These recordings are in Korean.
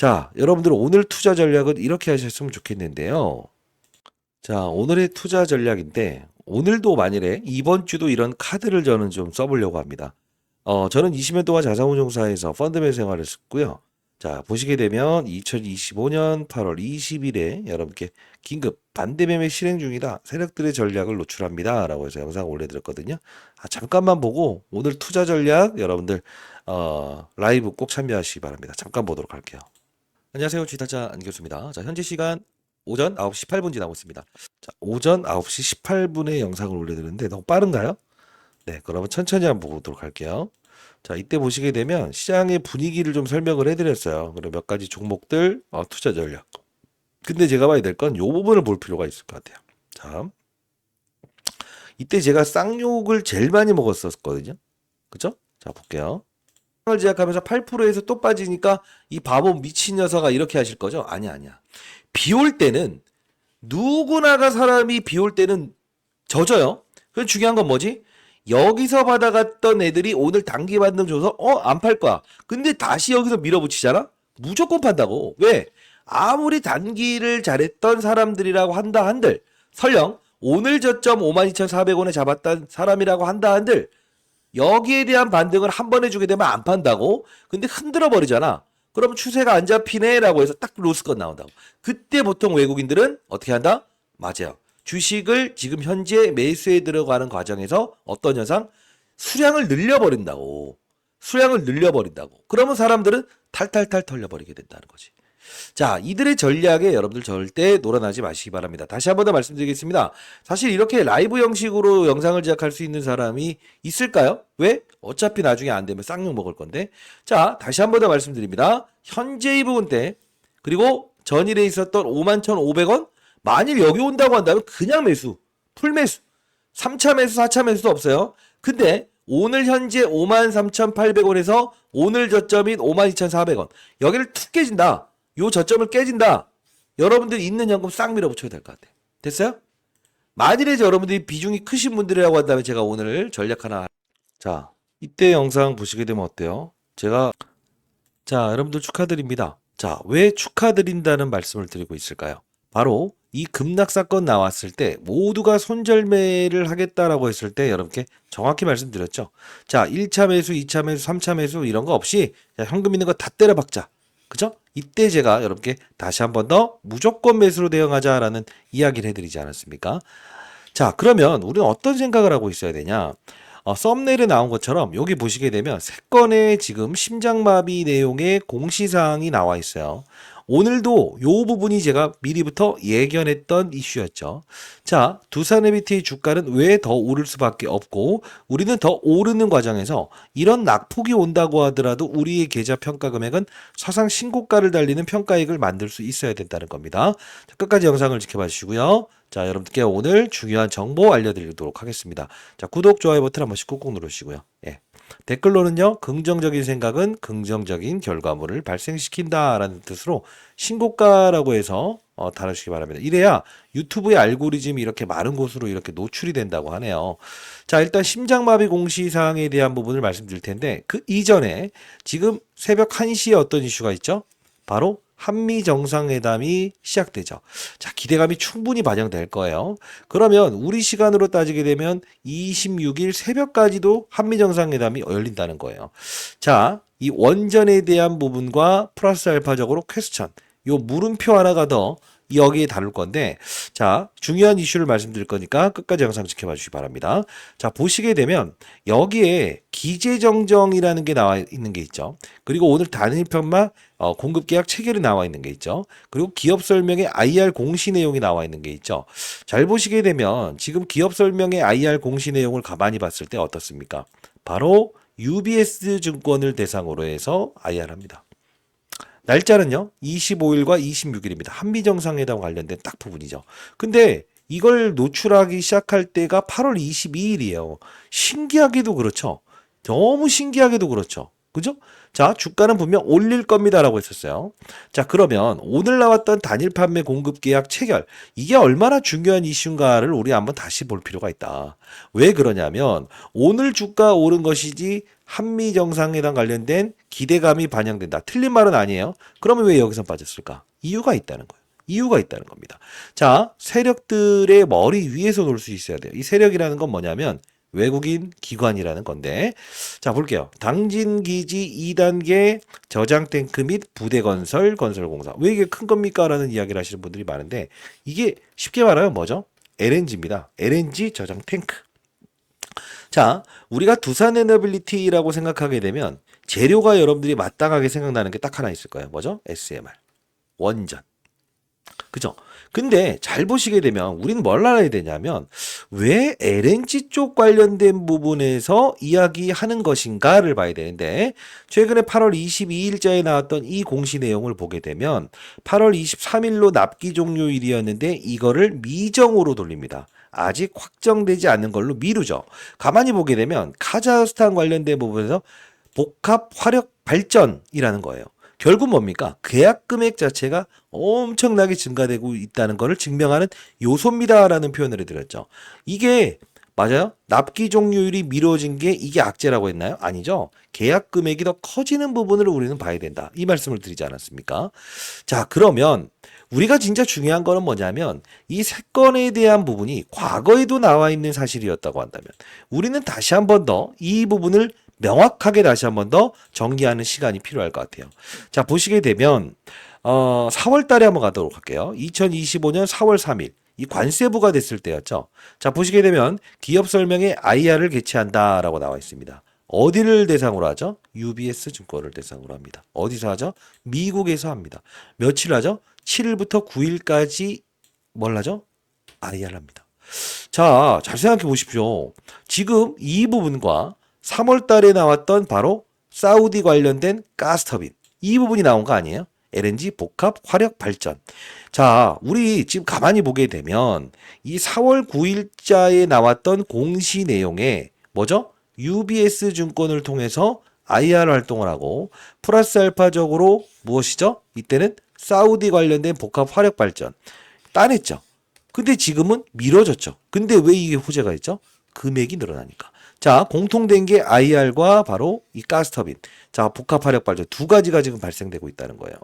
자, 여러분들 오늘 투자 전략은 이렇게 하셨으면 좋겠는데요. 자, 오늘의 투자 전략인데 오늘도 만일에 이번 주도 이런 카드를 저는 좀 써보려고 합니다. 저는 20년 동안 자산운용사에서 펀드맨 생활을 했고요. 자, 보시게 되면 2025년 8월 20일에 여러분께 긴급 반대매매 실행 중이다. 세력들의 전략을 노출합니다. 라고 해서 영상 올려드렸거든요. 잠깐만 보고 오늘 투자 전략 여러분들 라이브 꼭 참여하시기 바랍니다. 잠깐 보도록 할게요. 안녕하세요. 지타자 안교수입니다. 자, 현재 시간 오전 9시 18분 지나고 있습니다. 자, 오전 9시 18분에 영상을 올려드렸는데 너무 빠른가요? 네, 그러면 천천히 한번 보도록 할게요. 자, 이때 보시게 되면 시장의 분위기를 좀 설명을 해드렸어요. 그리고 몇 가지 종목들, 투자 전략. 근데 제가 봐야 될 건 이 부분을 볼 필요가 있을 것 같아요. 자, 이때 제가 쌍욕을 제일 많이 먹었었거든요. 그죠? 자, 볼게요. 을 제약하면서 8%에서 또 빠지니까 이 바보 미친 녀석아 이렇게 하실 거죠? 아니야. 비 올 때는 누구나가 사람이 비 올 때는 젖어요. 그 중요한 건 뭐지? 여기서 받아갔던 애들이 오늘 단기 반등 줘서 안 팔 거야. 근데 다시 여기서 밀어붙이잖아? 무조건 판다고. 왜? 아무리 단기를 잘했던 사람들이라고 한다 한들 설령 오늘 저점 52,400원에 잡았던 사람이라고 한다 한들 여기에 대한 반등을 한 번 해주게 되면 안 판다고? 근데 흔들어 버리잖아. 그럼 추세가 안 잡히네라고 해서 딱 로스건 나온다고. 그때 보통 외국인들은 어떻게 한다? 맞아요. 주식을 지금 현재 매수에 들어가는 과정에서 어떤 현상? 수량을 늘려버린다고. 수량을 늘려버린다고. 그러면 사람들은 탈탈탈 털려버리게 된다는 거지. 자, 이들의 전략에 여러분들 절대 놀아나지 마시기 바랍니다. 다시 한 번 더 말씀드리겠습니다. 사실 이렇게 라이브 형식으로 영상을 제작할 수 있는 사람이 있을까요? 왜? 어차피 나중에 안 되면 쌍욕 먹을 건데. 자, 다시 한 번 더 말씀드립니다. 현재의 부분대 그리고 전일에 있었던 51,500원 만일 여기 온다고 한다면 그냥 매수, 풀매수, 3차 매수, 4차 매수도 없어요. 근데 오늘 현재 53,800원에서 오늘 저점인 52,400원 여기를 툭 깨진다. 요 저점을 깨진다. 여러분들이 있는 현금 싹 밀어붙여야 될 것 같아. 됐어요? 만일에 여러분들이 비중이 크신 분들이라고 한다면 제가 오늘 전략 하나. 자, 이때 영상 보시게 되면 어때요? 자, 여러분들 축하드립니다. 자, 왜 축하드린다는 말씀을 드리고 있을까요? 바로 이 급락 사건 나왔을 때 모두가 손절매를 하겠다라고 했을 때 여러분께 정확히 말씀드렸죠. 자, 1차 매수, 2차 매수, 3차 매수 이런 거 없이 자, 현금 있는 거 다 때려 박자. 그죠? 이때 제가 여러분께 다시 한 번 더 무조건 매수로 대응하자라는 이야기를 해드리지 않았습니까? 자, 그러면 우리는 어떤 생각을 하고 있어야 되냐? 썸네일에 나온 것처럼 여기 보시게 되면 세 건의 지금 심장마비 내용의 공시사항이 나와 있어요. 오늘도 요 부분이 제가 미리부터 예견했던 이슈였죠. 자, 두산에비티의 주가는 왜 더 오를 수밖에 없고 우리는 더 오르는 과정에서 이런 낙폭이 온다고 하더라도 우리의 계좌 평가 금액은 사상 신고가를 달리는 평가액을 만들 수 있어야 된다는 겁니다. 자, 끝까지 영상을 지켜봐 주시고요. 자, 여러분께 오늘 중요한 정보 알려드리도록 하겠습니다. 자, 구독, 좋아요 버튼 한 번씩 꾹꾹 누르시고요. 예. 댓글로는요, 긍정적인 생각은 긍정적인 결과물을 발생시킨다라는 뜻으로 신고가라고 해서 달아주시기 바랍니다. 이래야 유튜브의 알고리즘이 이렇게 많은 곳으로 이렇게 노출이 된다고 하네요. 자, 일단 심장마비 공시사항에 대한 부분을 말씀드릴 텐데 그 이전에 지금 새벽 1시에 어떤 이슈가 있죠? 바로 한미 정상회담이 시작되죠. 자, 기대감이 충분히 반영될 거예요. 그러면 우리 시간으로 따지게 되면 26일 새벽까지도 한미 정상회담이 열린다는 거예요. 자, 이 원전에 대한 부분과 플러스 알파적으로 퀘스천, 요 물음표 하나가 더 여기에 다룰 건데, 자, 중요한 이슈를 말씀드릴 거니까 끝까지 영상 지켜봐 주시기 바랍니다. 자, 보시게 되면 여기에 기재정정이라는 게 나와 있는 게 있죠. 그리고 오늘 단일편만 공급계약 체결이 나와 있는 게 있죠. 그리고 기업 설명의 IR 공시 내용이 나와 있는 게 있죠. 잘 보시게 되면 지금 기업 설명의 IR 공시 내용을 가만히 봤을 때 어떻습니까? 바로 UBS 증권을 대상으로 해서 IR합니다. 날짜는요 25일과 26일입니다. 한미정상회담 관련된 딱 부분이죠. 근데 이걸 노출하기 시작할 때가 8월 22일이에요. 신기하게도 그렇죠. 너무 신기하게도 그렇죠. 그죠? 자, 주가는 분명 올릴 겁니다라고 했었어요. 자, 그러면 오늘 나왔던 단일 판매 공급 계약 체결. 이게 얼마나 중요한 이슈인가를 우리 한번 다시 볼 필요가 있다. 왜 그러냐면 오늘 주가 오른 것이지 한미 정상회담 관련된 기대감이 반영된다. 틀린 말은 아니에요. 그러면 왜 여기서 빠졌을까? 이유가 있다는 거예요. 이유가 있다는 겁니다. 자, 세력들의 머리 위에서 놀 수 있어야 돼요. 이 세력이라는 건 뭐냐면 외국인 기관이라는 건데, 자, 볼게요. 당진기지 2단계 저장 탱크 및 부대 건설, 건설공사. 왜 이게 큰 겁니까? 라는 이야기를 하시는 분들이 많은데, 이게 쉽게 말하면 뭐죠? LNG입니다. LNG 저장 탱크. 자, 우리가 두산 에너빌리티라고 생각하게 되면 재료가 여러분들이 마땅하게 생각나는 게 딱 하나 있을 거예요. 뭐죠? SMR. 원전. 그죠? 근데 잘 보시게 되면 우리는 뭘 알아야 되냐면 왜 LNG 쪽 관련된 부분에서 이야기하는 것인가를 봐야 되는데 최근에 8월 22일자에 나왔던 이 공시 내용을 보게 되면 8월 23일로 납기 종료일이었는데 이거를 미정으로 돌립니다. 아직 확정되지 않는 걸로 미루죠. 가만히 보게 되면 카자흐스탄 관련된 부분에서 복합 화력 발전이라는 거예요. 결국 뭡니까? 계약 금액 자체가 엄청나게 증가되고 있다는 것을 증명하는 요소입니다라는 표현을 해드렸죠. 이게 맞아요? 납기 종료율이 미뤄진 게 이게 악재라고 했나요? 아니죠. 계약 금액이 더 커지는 부분을 우리는 봐야 된다. 이 말씀을 드리지 않았습니까? 자, 그러면 우리가 진짜 중요한 거는 뭐냐면 이 세 건에 대한 부분이 과거에도 나와 있는 사실이었다고 한다면 우리는 다시 한 번 더 이 부분을 명확하게 다시 한 번 더 정리하는 시간이 필요할 것 같아요. 자, 보시게 되면 4월 달에 한번 가도록 할게요. 2025년 4월 3일. 이 관세부가 됐을 때였죠. 자, 보시게 되면 기업 설명에 IR을 개최한다라고 나와 있습니다. 어디를 대상으로 하죠? UBS 증권을 대상으로 합니다. 어디서 하죠? 미국에서 합니다. 며칠 하죠? 7일부터 9일까지 뭘 하죠? IR 합니다. 자, 잘 생각해 보십시오. 지금 이 부분과 3월 달에 나왔던 바로 사우디 관련된 가스터빈. 이 부분이 나온 거 아니에요? LNG 복합 화력 발전. 자, 우리 지금 가만히 보게 되면 이 4월 9일자에 나왔던 공시 내용에 뭐죠? UBS 증권을 통해서 IR 활동을 하고 플러스 알파적으로 무엇이죠? 이때는 사우디 관련된 복합 화력 발전 따냈죠. 근데 지금은 미뤄졌죠. 근데 왜 이게 호재가 있죠? 금액이 늘어나니까. 자, 공통된 게 IR과 바로 이 가스터빈. 자, 복합화력 발전 두 가지가 지금 발생되고 있다는 거예요.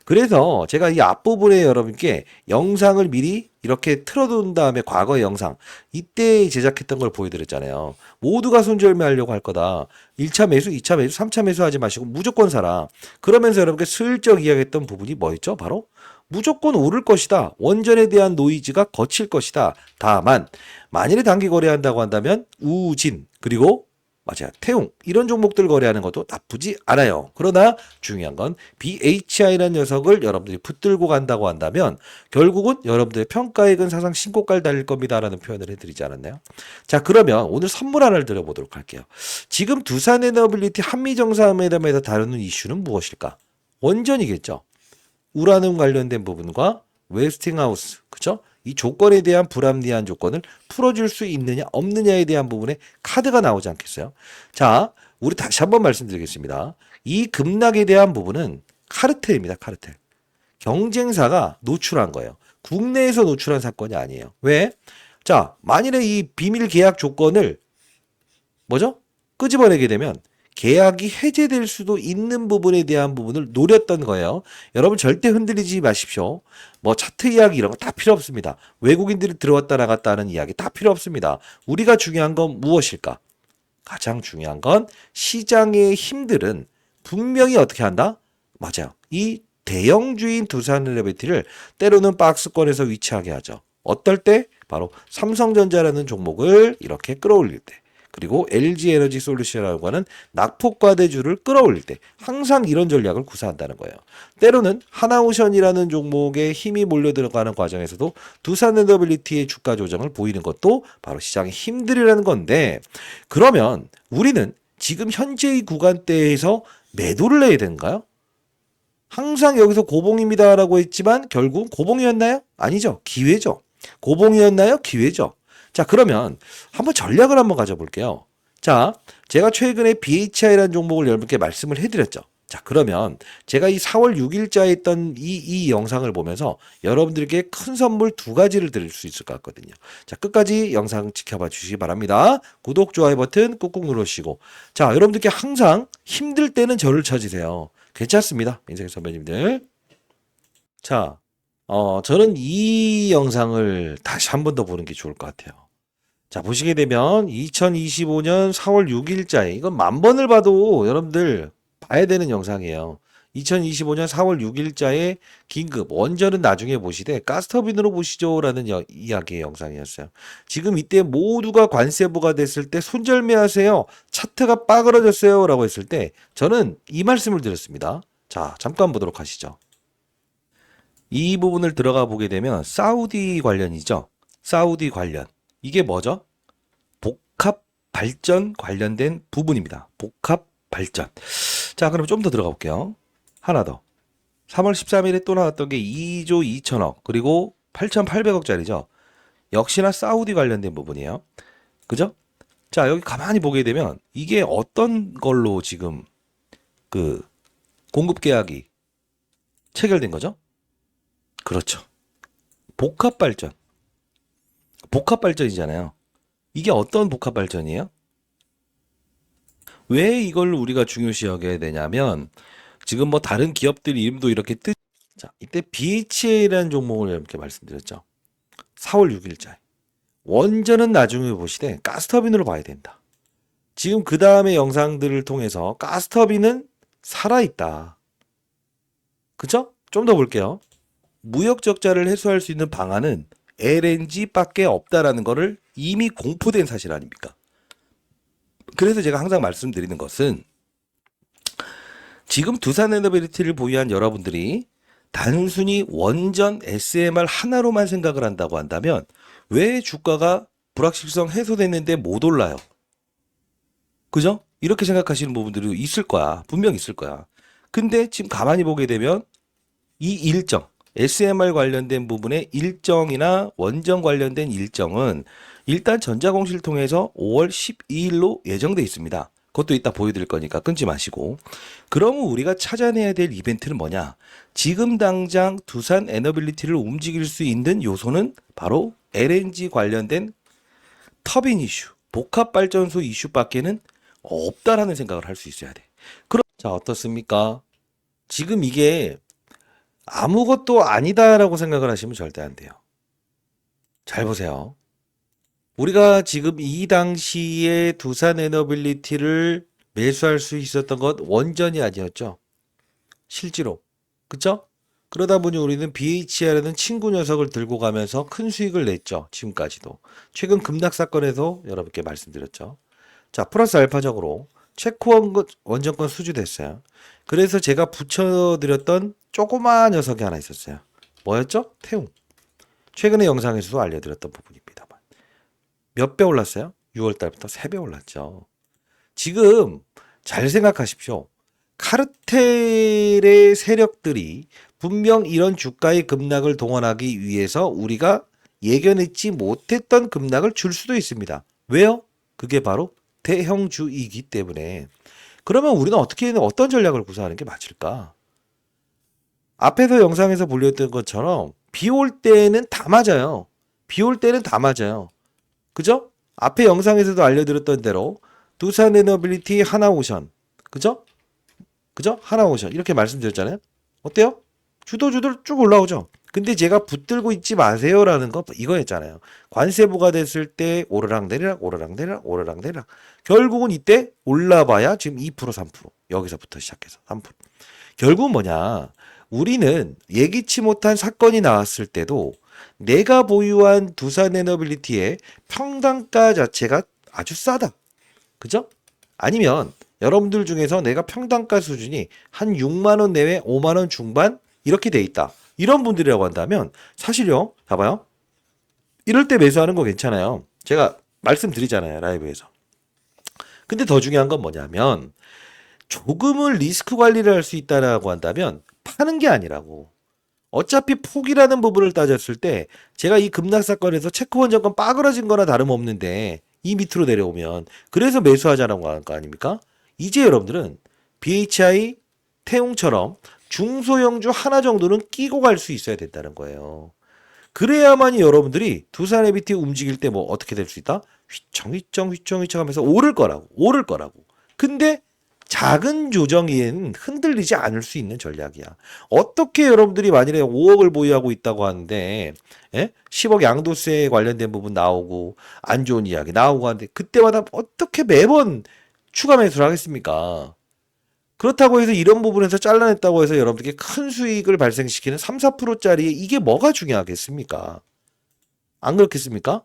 그래서 제가 이 앞부분에 여러분께 영상을 미리 이렇게 틀어둔 다음에 과거의 영상, 이때 제작했던 걸 보여드렸잖아요. 모두가 손절매하려고 할 거다. 1차 매수, 2차 매수, 3차 매수 하지 마시고 무조건 사라. 그러면서 여러분께 슬쩍 이야기했던 부분이 뭐였죠? 바로 무조건 오를 것이다. 원전에 대한 노이즈가 거칠 것이다. 다만 만일에 단기 거래한다고 한다면 우진 그리고 맞아요. 태웅 이런 종목들 거래하는 것도 나쁘지 않아요. 그러나 중요한 건 BHI라는 녀석을 여러분들이 붙들고 간다고 한다면 결국은 여러분들의 평가액은 사상 신고가를 달릴 겁니다라는 표현을 해드리지 않았나요? 자, 그러면 오늘 선물 하나를 드려보도록 할게요. 지금 두산에너빌리티 한미정상회담에서 다루는 이슈는 무엇일까? 원전이겠죠. 우라늄 관련된 부분과 웨스팅하우스, 그쵸? 이 조건에 대한 불합리한 조건을 풀어줄 수 있느냐 없느냐에 대한 부분에 카드가 나오지 않겠어요? 자, 우리 다시 한번 말씀드리겠습니다. 이 급락에 대한 부분은 카르텔입니다. 카르텔. 경쟁사가 노출한 거예요. 국내에서 노출한 사건이 아니에요. 왜? 자, 만일에 이 비밀 계약 조건을 뭐죠? 끄집어내게 되면 계약이 해제될 수도 있는 부분에 대한 부분을 노렸던 거예요. 여러분 절대 흔들리지 마십시오. 뭐 차트 이야기 이런 거 다 필요 없습니다. 외국인들이 들어왔다 나갔다 하는 이야기 다 필요 없습니다. 우리가 중요한 건 무엇일까? 가장 중요한 건 시장의 힘들은 분명히 어떻게 한다? 맞아요. 이 대형주인 두산에너빌리티를 때로는 박스권에서 위치하게 하죠. 어떨 때? 바로 삼성전자라는 종목을 이렇게 끌어올릴 때. 그리고 LG에너지 솔루션이라고 하는 낙폭과대주를 끌어올릴 때 항상 이런 전략을 구사한다는 거예요. 때로는 하나오션이라는 종목에 힘이 몰려 들어가는 과정에서도 두산에너빌리티의 주가 조정을 보이는 것도 바로 시장의 힘들이라는 건데 그러면 우리는 지금 현재의 구간대에서 매도를 해야 되는가요? 항상 여기서 고봉입니다라고 했지만 결국 고봉이었나요? 아니죠. 기회죠. 고봉이었나요? 기회죠. 자, 그러면 한번 전략을 한번 가져볼게요. 자, 제가 최근에 BHI라는 종목을 여러분께 말씀을 해드렸죠. 자, 그러면 제가 이 4월 6일자에 있던 이 영상을 보면서 여러분들께 큰 선물 두 가지를 드릴 수 있을 것 같거든요. 자, 끝까지 영상 지켜봐 주시기 바랍니다. 구독, 좋아요 버튼 꾹꾹 눌러주시고. 자, 여러분들께 항상 힘들 때는 저를 찾으세요. 괜찮습니다. 인생 선배님들. 자, 저는 이 영상을 다시 한 번 더 보는 게 좋을 것 같아요. 자, 보시게 되면 2025년 4월 6일자에 이건 만 번을 봐도 여러분들 봐야 되는 영상이에요. 2025년 4월 6일자에 긴급 원전은 나중에 보시되 가스터빈으로 보시죠라는 이야기의 영상이었어요. 지금 이때 모두가 관세 부과됐을 때 손절매하세요. 차트가 빠그러졌어요라고 했을 때 저는 이 말씀을 드렸습니다. 자, 잠깐 보도록 하시죠. 이 부분을 들어가 보게 되면 사우디 관련이죠. 사우디 관련. 이게 뭐죠? 복합 발전 관련된 부분입니다. 복합 발전. 자, 그럼 좀 더 들어가 볼게요. 하나 더. 3월 13일에 또 나왔던 게 2조 2천억 그리고 8,800억짜리죠. 역시나 사우디 관련된 부분이에요. 그죠? 자, 여기 가만히 보게 되면 이게 어떤 걸로 지금 그 공급 계약이 체결된 거죠? 그렇죠. 복합 발전. 복합 발전이잖아요. 이게 어떤 복합 발전이에요? 왜 이걸 우리가 중요시 여겨야 되냐면 지금 뭐 다른 기업들 이름도 이렇게 자, 이때 BHA라는 종목을 이렇게 말씀드렸죠. 4월 6일자에. 원전은 나중에 보시되 가스터빈으로 봐야 된다. 지금 그 다음에 영상들을 통해서 가스터빈은 살아있다. 그쵸? 좀 더 볼게요. 무역 적자를 해소할 수 있는 방안은 LNG밖에 없다라는 거를 이미 공포된 사실 아닙니까? 그래서 제가 항상 말씀드리는 것은 지금 두산에너빌리티를 보유한 여러분들이 단순히 원전 SMR 하나로만 생각을 한다고 한다면 왜 주가가 불확실성 해소됐는데 못 올라요? 그죠? 이렇게 생각하시는 부분들이 있을 거야. 분명 있을 거야. 근데 지금 가만히 보게 되면 이 일정, SMR 관련된 부분의 일정이나 원전 관련된 일정은 일단 전자공시를 통해서 5월 12일로 예정돼 있습니다. 그것도 이따 보여드릴 거니까 끊지 마시고. 그러면 우리가 찾아내야 될 이벤트는 뭐냐? 지금 당장 두산 에너빌리티를 움직일 수 있는 요소는 바로 LNG 관련된 터빈 이슈, 복합발전소 이슈밖에는 없다라는 생각을 할 수 있어야 돼. 그럼 자, 어떻습니까? 지금 이게 아무것도 아니다라고 생각을 하시면 절대 안 돼요. 잘 보세요. 우리가 지금 이 당시에 두산 에너빌리티를 매수할 수 있었던 것 원전이 아니었죠. 실제로. 그쵸? 그러다 보니 우리는 BHR라는 친구 녀석을 들고 가면서 큰 수익을 냈죠. 지금까지도. 최근 급락 사건에서 여러분께 말씀드렸죠. 자, 플러스 알파적으로 체코 원전권 수주됐어요. 그래서 제가 붙여드렸던 조그마한 녀석이 하나 있었어요. 뭐였죠? 태웅. 최근에 영상에서도 알려드렸던 부분입니다만. 몇 배 올랐어요? 6월 달부터 3배 올랐죠. 지금 잘 생각하십시오. 카르텔의 세력들이 분명 이런 주가의 급락을 동원하기 위해서 우리가 예견했지 못했던 급락을 줄 수도 있습니다. 왜요? 그게 바로 대형주이기 때문에. 그러면 우리는 어떤 전략을 구사하는 게 맞을까? 앞에서 영상에서 보여드렸던 것처럼 비 올 때는 다 맞아요. 비 올 때는 다 맞아요. 그죠? 앞에 영상에서도 알려드렸던 대로 두산에너빌리티 하나오션. 그죠? 그죠? 하나오션. 이렇게 말씀드렸잖아요. 어때요? 주도주들 쭉 올라오죠. 근데 제가 붙들고 있지 마세요라는 거 이거였잖아요. 관세 부과됐을 때 오르락 내리락 오르락 내리락 오르락 내리락. 결국은 이때 올라봐야 지금 2% 3% 여기서부터 시작해서 3%. 결국은 뭐냐? 우리는 예기치 못한 사건이 나왔을 때도 내가 보유한 두산에너빌리티의 평단가 자체가 아주 싸다. 그죠? 아니면 여러분들 중에서 내가 평단가 수준이 한 6만 원 내외 5만 원 중반 이렇게 돼 있다. 이런 분들이라고 한다면 사실요. 봐봐요. 이럴 때 매수하는 거 괜찮아요. 제가 말씀드리잖아요. 라이브에서. 근데 더 중요한 건 뭐냐면 조금은 리스크 관리를 할 수 있다라고 한다면 파는 게 아니라고. 어차피 폭이라는 부분을 따졌을 때 제가 이 급락 사건에서 체코 원전권 빠그러진 거나 다름없는데 이 밑으로 내려오면. 그래서 매수하자는 거 아닙니까? 이제 여러분들은 BHI, 태웅처럼 중소형주 하나 정도는 끼고 갈 수 있어야 된다는 거예요. 그래야만이 여러분들이 두산 에비티 움직일 때 뭐 어떻게 될 수 있다? 휘청휘청 하면서 오를 거라고. 근데 작은 조정에는 흔들리지 않을 수 있는 전략이야. 어떻게 여러분들이 만일에 5억을 보유하고 있다고 하는데 10억 양도세 관련된 부분 나오고 안 좋은 이야기 나오고 하는데 그때마다 어떻게 매번 추가 매수를 하겠습니까? 그렇다고 해서 이런 부분에서 잘라냈다고 해서 여러분들께 큰 수익을 발생시키는 3, 4%짜리 이게 뭐가 중요하겠습니까? 안 그렇겠습니까?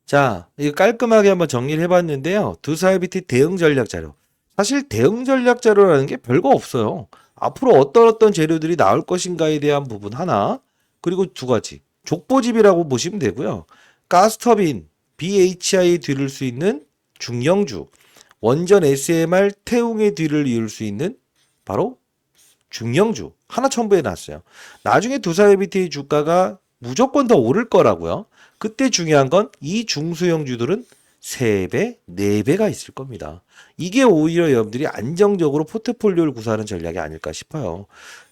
자, 이거 깔끔하게 한번 정리를 해봤는데요. 두사이비티 대응 전략 자료. 사실 대응 전략 자료라는 게 별거 없어요. 앞으로 어떤 재료들이 나올 것인가에 대한 부분 하나, 그리고 두 가지. 족보집이라고 보시면 되고요. 가스터빈, BHI 뒤를 수 있는 중형주, 원전 SMR 태웅의 뒤를 이을 수 있는 바로 중형주 하나 첨부해 놨어요. 나중에 두사이비티 주가가 무조건 더 오를 거라고요. 그때 중요한 건 이 중소형주들은 3배, 4배가 있을 겁니다. 이게 오히려 여러분들이 안정적으로 포트폴리오를 구사하는 전략이 아닐까 싶어요.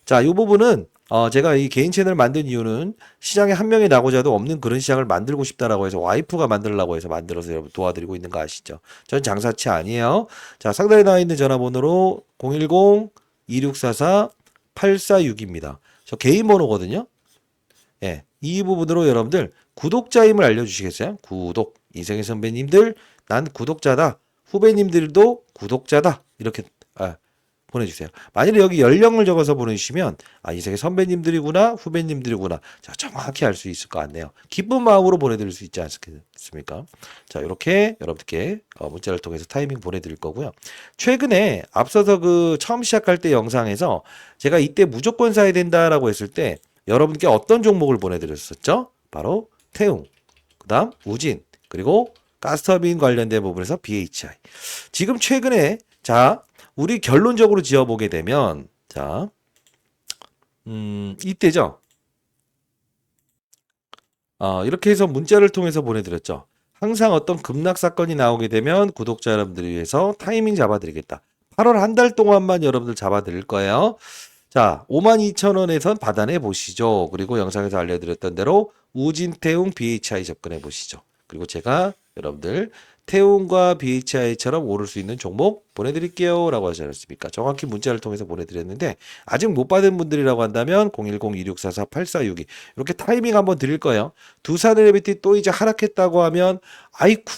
자, 이 부분은 제가 이 개인 채널을 만든 이유는 시장에 한 명이 나고자도 없는 그런 시장을 만들고 싶다라고 해서 와이프가 만들려고 해서 만들어서 여러분 도와드리고 있는 거 아시죠? 전 장사치 아니에요. 자, 상단에 나와 있는 전화번호로 010-2644-846입니다. 저 개인 번호거든요. 예, 이 부분으로 여러분들 구독자임을 알려주시겠어요? 구독. 이승희 선배님들, 난 구독자다. 후배님들도 구독자다. 이렇게 보내주세요. 만약에 여기 연령을 적어서 보내주시면 이승희 선배님들이구나, 후배님들이구나. 자, 정확히 알 수 있을 것 같네요. 기쁜 마음으로 보내드릴 수 있지 않습니까? 자, 이렇게 여러분들께 문자를 통해서 타이밍 보내드릴 거고요. 최근에 앞서서 그 처음 시작할 때 영상에서 제가 이때 무조건 사야 된다라고 했을 때 여러분께 어떤 종목을 보내드렸었죠? 바로 태웅, 그 다음 우진, 그리고 가스터빈 관련된 부분에서 BHI. 지금 최근에 자, 우리 결론적으로 지어보게 되면 자, 이때죠. 이렇게 해서 문자를 통해서 보내드렸죠. 항상 어떤 급락 사건이 나오게 되면 구독자 여러분들을 위해서 타이밍 잡아드리겠다. 8월 한 달 동안만 여러분들 잡아드릴 거예요. 자, 52,000원에선 받아내 보시죠. 그리고 영상에서 알려드렸던 대로 우진태웅 BHI 접근해 보시죠. 그리고 제가 여러분들 태웅과 BHI처럼 오를 수 있는 종목 보내드릴게요 라고 하지 않았습니까? 정확히 문자를 통해서 보내드렸는데 아직 못 받은 분들이라고 한다면 010-2644-8462 이렇게 타이밍 한번 드릴 거예요. 두산에너비티 또 이제 하락했다고 하면 아이쿠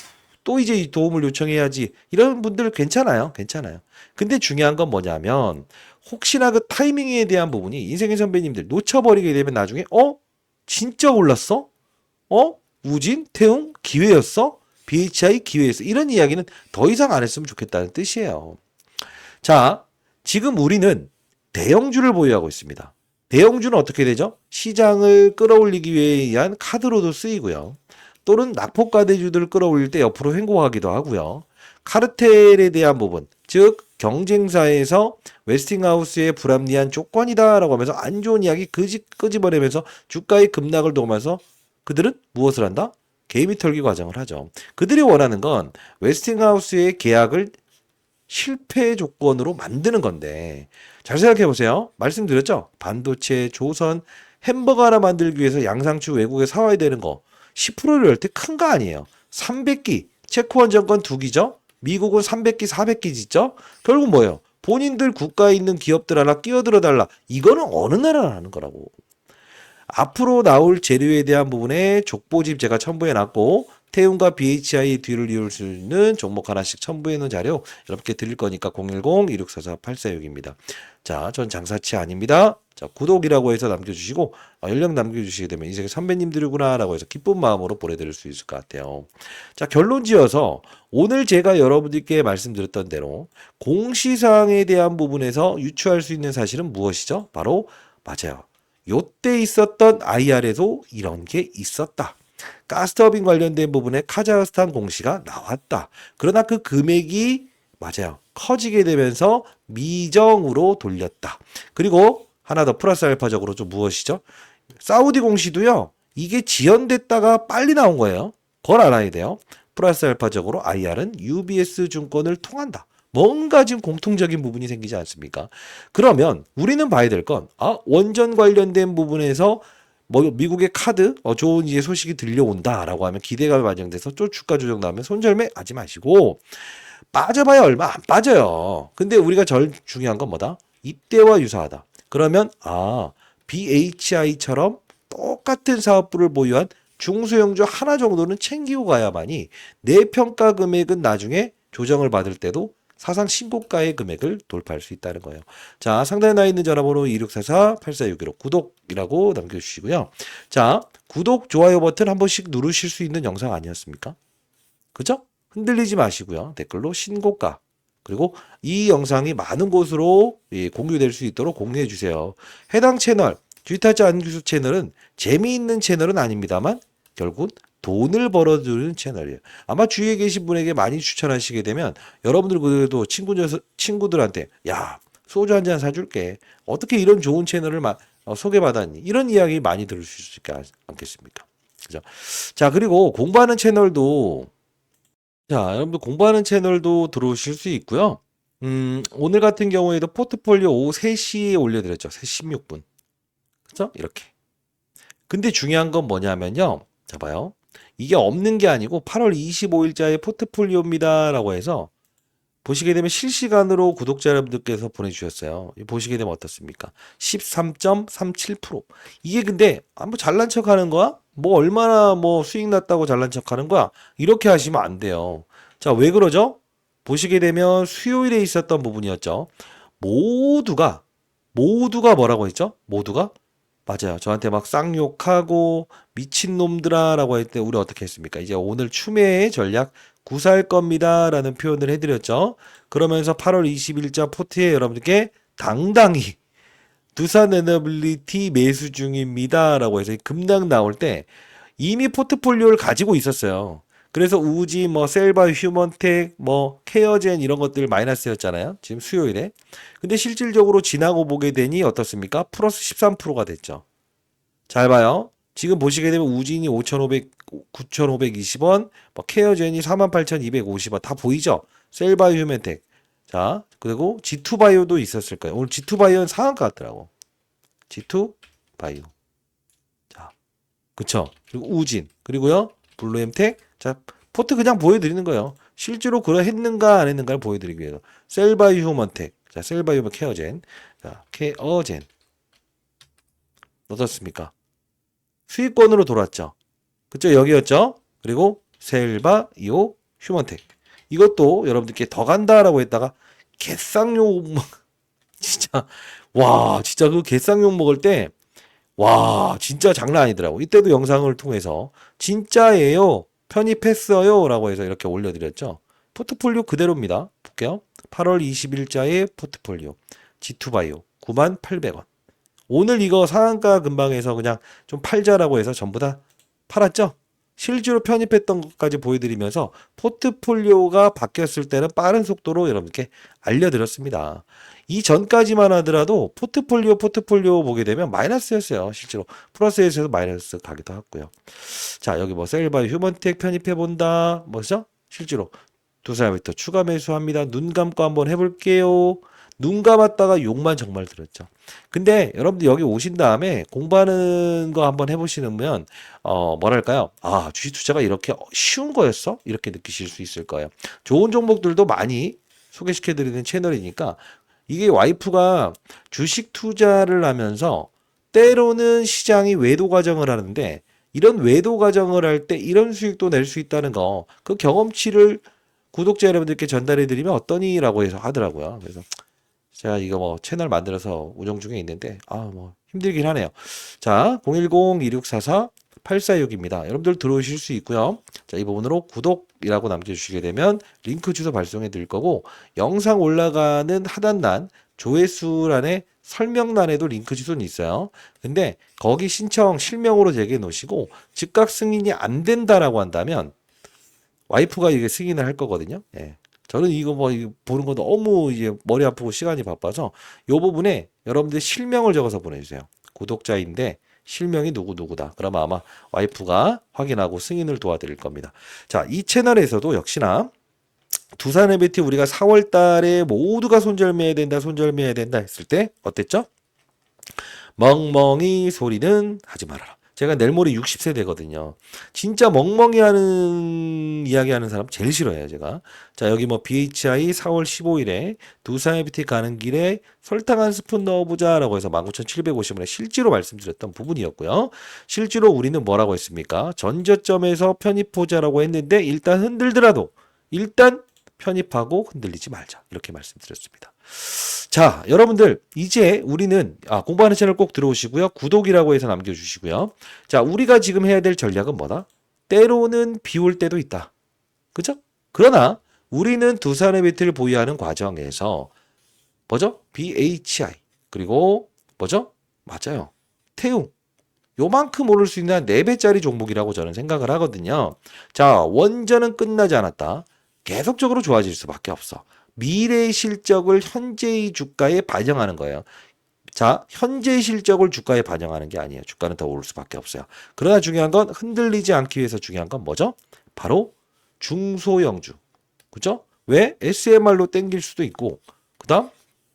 또 이제 도움을 요청해야지 이런 분들 괜찮아요. 괜찮아요. 근데 중요한 건 뭐냐면 혹시나 그 타이밍에 대한 부분이 인생의 선배님들 놓쳐버리게 되면 나중에 진짜 올랐어? 우진, 태웅 기회였어? BHI 기회였어? 이런 이야기는 더 이상 안 했으면 좋겠다는 뜻이에요. 자, 지금 우리는 대형주를 보유하고 있습니다. 대형주는 어떻게 되죠? 시장을 끌어올리기 위한 카드로도 쓰이고요. 또는 낙폭과대주들을 끌어올릴 때 옆으로 횡보하기도 하고요. 카르텔에 대한 부분, 즉 경쟁사에서 웨스팅하우스의 불합리한 조건이다라고 하면서 안 좋은 이야기 끄집어내면서 주가의 급락을 도우면서 그들은 무엇을 한다? 개미 털기 과정을 하죠. 그들이 원하는 건 웨스팅하우스의 계약을 실패 조건으로 만드는 건데 잘 생각해 보세요. 말씀드렸죠? 반도체, 조선, 햄버거 하나 만들기 위해서 양상추 외국에 사와야 되는 거 10%를 열 때 큰 거 아니에요. 300기, 체코원 정권 2기죠? 미국은 300기, 400기 짓죠? 결국 뭐예요? 본인들 국가에 있는 기업들 하나 끼어들어 달라. 이거는 어느 나라나 하는 거라고. 앞으로 나올 재료에 대한 부분에 족보집 제가 첨부해 놨고 태움과 BHI 뒤를 이을 수 있는 종목 하나씩 첨부해 놓은 자료 여러분께 드릴 거니까 010-2644-846입니다. 자, 전 장사치 아닙니다. 자, 구독이라고 해서 남겨주시고 연락 남겨주시게 되면 인생의 선배님들이구나 라고 해서 기쁜 마음으로 보내드릴 수 있을 것 같아요. 자, 결론 지어서 오늘 제가 여러분들께 말씀드렸던 대로 공시사항에 대한 부분에서 유추할 수 있는 사실은 무엇이죠? 바로 맞아요. 요때 있었던 IR에도 이런 게 있었다. 가스터빈 관련된 부분에 카자흐스탄 공시가 나왔다. 그러나 그 금액이 맞아요. 커지게 되면서 미정으로 돌렸다. 그리고 하나 더 플러스 알파적으로 좀 무엇이죠? 사우디 공시도요. 이게 지연됐다가 빨리 나온 거예요. 그걸 알아야 돼요. 플러스 알파적으로 IR은 UBS 증권을 통한다. 뭔가 지금 공통적인 부분이 생기지 않습니까? 그러면 우리는 봐야 될 건, 원전 관련된 부분에서 뭐 미국의 카드 좋은 이제 소식이 들려온다라고 하면 기대감이 반영돼서 또 주가 조정 나오면 손절매 하지 마시고 빠져봐야 얼마 안 빠져요. 근데 우리가 제일 중요한 건 뭐다? 이때와 유사하다. 그러면 BHI처럼 똑같은 사업부를 보유한 중소형주 하나 정도는 챙기고 가야만이 내 평가 금액은 나중에 조정을 받을 때도 사상 신고가의 금액을 돌파할 수 있다는 거예요. 자, 상단에 나와 있는 전화번호 2644-8461로 구독이라고 남겨주시고요. 자, 구독, 좋아요 버튼 한 번씩 누르실 수 있는 영상 아니었습니까? 그죠? 흔들리지 마시고요. 댓글로 신고가 그리고 이 영상이 많은 곳으로 공유될 수 있도록 공유해 주세요. 해당 채널 쥐타짜 안규수 채널은 재미있는 채널은 아닙니다만 결국 돈을 벌어들이는 채널이에요. 아마 주위에 계신 분에게 많이 추천하시게 되면 여러분들 그래도 친구들한테 야 소주 한 잔 사줄게. 어떻게 이런 좋은 채널을 소개받았니? 이런 이야기 많이 들을 수 있지 않겠습니까? 그죠? 자, 그리고 공부하는 채널도 자, 여러분들 공부하는 채널도 들어오실 수 있고요. 오늘 같은 경우에도 포트폴리오 오후 3시에 올려드렸죠. 3시 16분. 그죠? 이렇게. 근데 중요한 건 뭐냐면요. 자, 봐요. 이게 없는 게 아니고 8월 25일자의 포트폴리오입니다라고 해서 보시게 되면 실시간으로 구독자 여러분들께서 보내주셨어요. 보시게 되면 어떻습니까? 13.37%. 이게 근데 뭐 잘난 척 하는 거야? 뭐 얼마나 뭐 수익 났다고 잘난 척 하는 거야? 이렇게 하시면 안 돼요. 자, 왜 그러죠? 보시게 되면 수요일에 있었던 부분이었죠. 모두가 뭐라고 했죠? 모두가 맞아요. 저한테 막 쌍욕하고 미친놈들아라고 할 때 우리 어떻게 했습니까? 이제 오늘 추매의 전략 구사할 겁니다 라는 표현을 해드렸죠. 그러면서 8월 20일자 포트에 여러분들께 당당히 두산 에너빌리티 매수 중입니다 라고 해서 급락 나올 때 이미 포트폴리오를 가지고 있었어요. 그래서 우지, 뭐 셀바, 휴먼텍, 뭐 케어젠 이런 것들 마이너스였잖아요. 지금 수요일에. 근데 실질적으로 지나고 보게 되니 어떻습니까? 플러스 13%가 됐죠. 잘 봐요. 지금 보시게 되면 우진이 9,520원, 뭐 케어젠이 48,250원 다 보이죠? 셀바이오 휴멘텍. 자, 그리고 G2바이오도 있었을 거예요. 오늘 G2바이오는 상한가 같더라고. G2바이오. 자, 그쵸? 그리고 우진. 그리고요, 블루엠텍. 자, 포트 그냥 보여드리는 거예요. 실제로 그러했는가 안 했는가를 보여드리기 위해서. 셀바이오 휴먼텍. 자, 셀바이오 케어젠. 자, 케어젠. 어떻습니까? 수익권으로 돌았죠. 그쵸? 여기였죠? 그리고 셀바이오 휴먼텍. 이것도 여러분들께 더 간다라고 했다가 개쌍욕 진짜 와 진짜 그 개쌍욕 먹을 때 와 진짜 장난 아니더라고. 이때도 영상을 통해서 진짜예요. 편입했어요 라고 해서 이렇게 올려드렸죠. 포트폴리오 그대로입니다. 볼게요. 8월 20일자의 포트폴리오 G2바이오 98,800원. 오늘 이거 상한가 근방에서 그냥 좀 팔자라고 해서 전부 다 팔았죠? 실제로 편입했던 것까지 보여드리면서 포트폴리오가 바뀌었을 때는 빠른 속도로 여러분께 알려드렸습니다. 이 전까지만 하더라도 포트폴리오 보게 되면 마이너스였어요. 실제로 플러스에서 마이너스 가기도 했고요. 자, 여기 뭐 셀바이 휴먼텍 편입해본다. 뭐죠? 실제로 두 사람부터 추가 매수합니다. 눈 감고 한번 해볼게요. 눈 감았다가 욕만 정말 들었죠. 근데 여러분들 여기 오신 다음에 공부하는 거 한번 해보시면 뭐랄까요? 주식 투자가 이렇게 쉬운 거였어? 이렇게 느끼실 수 있을 거예요. 좋은 종목들도 많이 소개시켜드리는 채널이니까 이게 와이프가 주식 투자를 하면서 때로는 시장이 외도 과정을 하는데 이런 외도 과정을 할 때 이런 수익도 낼 수 있다는 거 그 경험치를 구독자 여러분들께 전달해드리면 어떠니라고 해서 하더라고요. 그래서 제가 이거 뭐 채널 만들어서 운영 중에 있는데 뭐 힘들긴 하네요. 자, 010-2644-846입니다. 여러분들 들어오실 수 있고요. 자, 이 부분으로 구독이라고 남겨주시게 되면 링크 주소 발송해 드릴 거고 영상 올라가는 하단란 조회수란에 설명란에도 링크 주소는 있어요. 근데 거기 신청 실명으로 제게 놓으시고 즉각 승인이 안 된다라고 한다면 와이프가 이게 승인을 할 거거든요. 예. 저는 이거 보는 거 너무 이제 머리 아프고 시간이 바빠서 이 부분에 여러분들 실명을 적어서 보내주세요. 구독자인데 실명이 누구누구다. 그러면 아마 와이프가 확인하고 승인을 도와드릴 겁니다. 자, 이 채널에서도 역시나 두산 FT 우리가 4월 달에 모두가 손절매야 된다, 손절매야 된다 했을 때 어땠죠? 멍멍이 소리는 하지 말아라. 제가 내일 모레 60세 되거든요. 진짜 멍멍이 하는 이야기 하는 사람 제일 싫어해요, 제가. 자, 여기 뭐 BHI 4월 15일에 두산 FT 가는 길에 설탕 한 스푼 넣어보자라고 해서 19,750원에 실제로 말씀드렸던 부분이었고요. 실제로 우리는 뭐라고 했습니까? 전저점에서 편입보자라고 했는데 일단 흔들더라도 일단 편입하고 흔들리지 말자. 이렇게 말씀드렸습니다. 자, 여러분들 이제 우리는 공부하는 채널 꼭 들어오시고요. 구독이라고 해서 남겨주시고요. 자, 우리가 지금 해야 될 전략은 뭐다? 때로는 비올 때도 있다. 그죠? 그러나 우리는 두산의 배틀을 보유하는 과정에서 뭐죠? BHI 그리고 뭐죠? 맞아요. 태웅 요만큼 오를 수 있는 4배짜리 종목이라고 저는 생각을 하거든요. 자, 원전은 끝나지 않았다. 계속적으로 좋아질 수밖에 없어. 미래의 실적을 현재의 주가에 반영하는 거예요. 자, 현재의 실적을 주가에 반영하는 게 아니에요. 주가는 더 오를 수밖에 없어요. 그러나 중요한 건 흔들리지 않기 위해서 중요한 건 뭐죠? 바로 중소형주. 그죠? 왜? SMR로 땡길 수도 있고 그 다음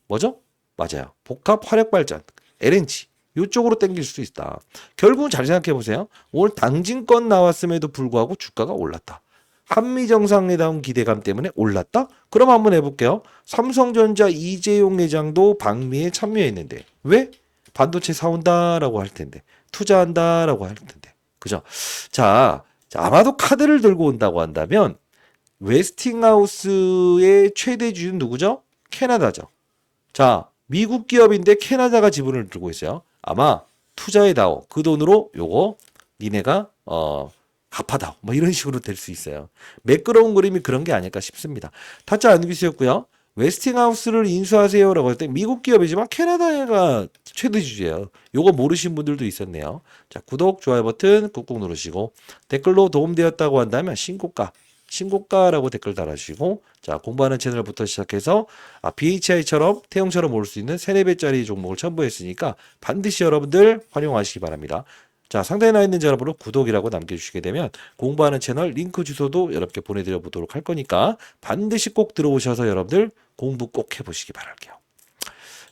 뭐죠? 맞아요. 복합 화력발전, LNG 이쪽으로 땡길 수도 있다. 결국은 잘 생각해 보세요. 오늘 당진권 나왔음에도 불구하고 주가가 올랐다. 한미정상회담 기대감 때문에 올랐다? 그럼 한번 해볼게요. 삼성전자 이재용 회장도 방미에 참여했는데 왜? 반도체 사온다라고 할 텐데 투자한다라고 할 텐데 그죠? 자, 아마도 카드를 들고 온다고 한다면 웨스팅하우스의 최대 주주는 누구죠? 캐나다죠. 자, 미국 기업인데 캐나다가 지분을 들고 있어요. 아마 투자에 다오 그 돈으로 요거 니네가 갚아다오 뭐 이런 식으로 될 수 있어요. 매끄러운 그림이 그런 게 아닐까 싶습니다. 타짜 안규수였고요. 웨스팅하우스를 인수하세요라고 할 때 미국 기업이지만 캐나다가 최대 주주예요. 요거 모르신 분들도 있었네요. 자, 구독, 좋아요 버튼 꾹꾹 누르시고 댓글로 도움되었다고 한다면 신고가라고 댓글 달아주시고 자, 공부하는 채널부터 시작해서 BHI처럼 태용처럼 올 수 있는 3, 4배짜리 종목을 첨부했으니까 반드시 여러분들 활용하시기 바랍니다. 자, 상단에 나와 있는 전화번호 구독이라고 남겨주시게 되면 공부하는 채널 링크 주소도 여러분께 보내드려 보도록 할 거니까 반드시 꼭 들어오셔서 여러분들 공부 꼭 해보시기 바랄게요.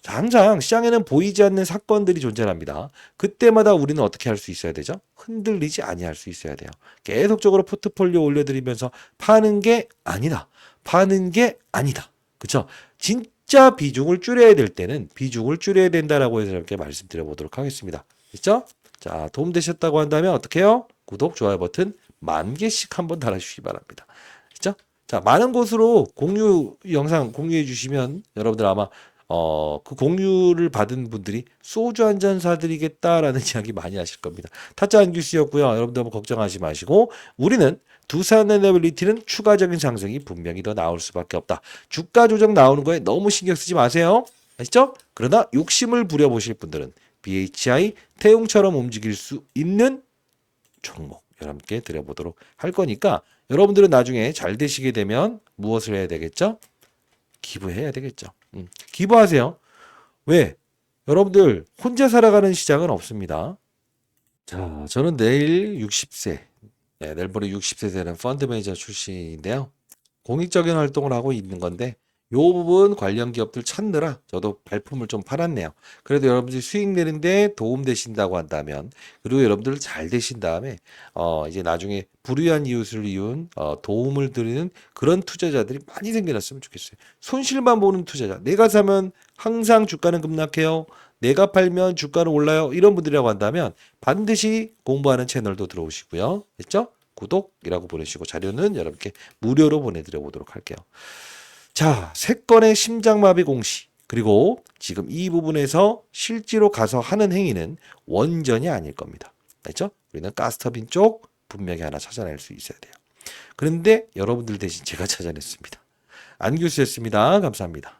자, 항상 시장에는 보이지 않는 사건들이 존재합니다. 그때마다 우리는 어떻게 할 수 있어야 되죠? 흔들리지 아니할 수 있어야 돼요. 계속적으로 포트폴리오 올려드리면서 파는 게 아니다. 파는 게 아니다. 그쵸? 진짜 비중을 줄여야 될 때는 비중을 줄여야 된다라고 해서 이렇게 말씀드려 보도록 하겠습니다. 그렇죠? 자, 도움되셨다고 한다면 어떻게 해요? 구독, 좋아요 버튼 10,000개씩 한번 달아주시기 바랍니다. 그렇죠? 자, 많은 곳으로 영상 공유해 주시면 여러분들 아마 그 공유를 받은 분들이 소주 한 잔 사드리겠다라는 이야기 많이 하실 겁니다. 타짜 안규수였고요. 여러분들 너무 걱정하지 마시고 우리는 두산 에너빌리티는 추가적인 상승이 분명히 더 나올 수밖에 없다. 주가 조정 나오는 거에 너무 신경 쓰지 마세요. 아시죠? 그러나 욕심을 부려보실 분들은 BHI 태용처럼 움직일 수 있는 종목 여러분께 드려보도록 할 거니까 여러분들은 나중에 잘 되시게 되면 무엇을 해야 되겠죠? 기부해야 되겠죠. 기부하세요. 왜? 여러분들 혼자 살아가는 시장은 없습니다. 자, 저는 내일 60세, 내일 모레 60세 되는 펀드 매니저 출신인데요. 공익적인 활동을 하고 있는 건데 요 부분 관련 기업들 찾느라 저도 발품을 좀 팔았네요. 그래도 여러분들이 수익 내는데 도움 되신다고 한다면 그리고 여러분들 잘 되신 다음에 이제 나중에 불우한 이웃을 이룬 도움을 드리는 그런 투자자들이 많이 생겨났으면 좋겠어요. 손실만 보는 투자자. 내가 사면 항상 주가는 급락해요. 내가 팔면 주가는 올라요. 이런 분들이라고 한다면 반드시 공부하는 채널도 들어오시고요. 됐죠? 구독이라고 보내시고 자료는 여러분께 무료로 보내드려 보도록 할게요. 자, 3건의 심장마비 공시 그리고 지금 이 부분에서 실제로 가서 하는 행위는 원전이 아닐 겁니다. 알죠? 우리는 가스터빈 쪽 분명히 하나 찾아낼 수 있어야 돼요. 그런데 여러분들 대신 제가 찾아냈습니다. 안규수였습니다. 감사합니다.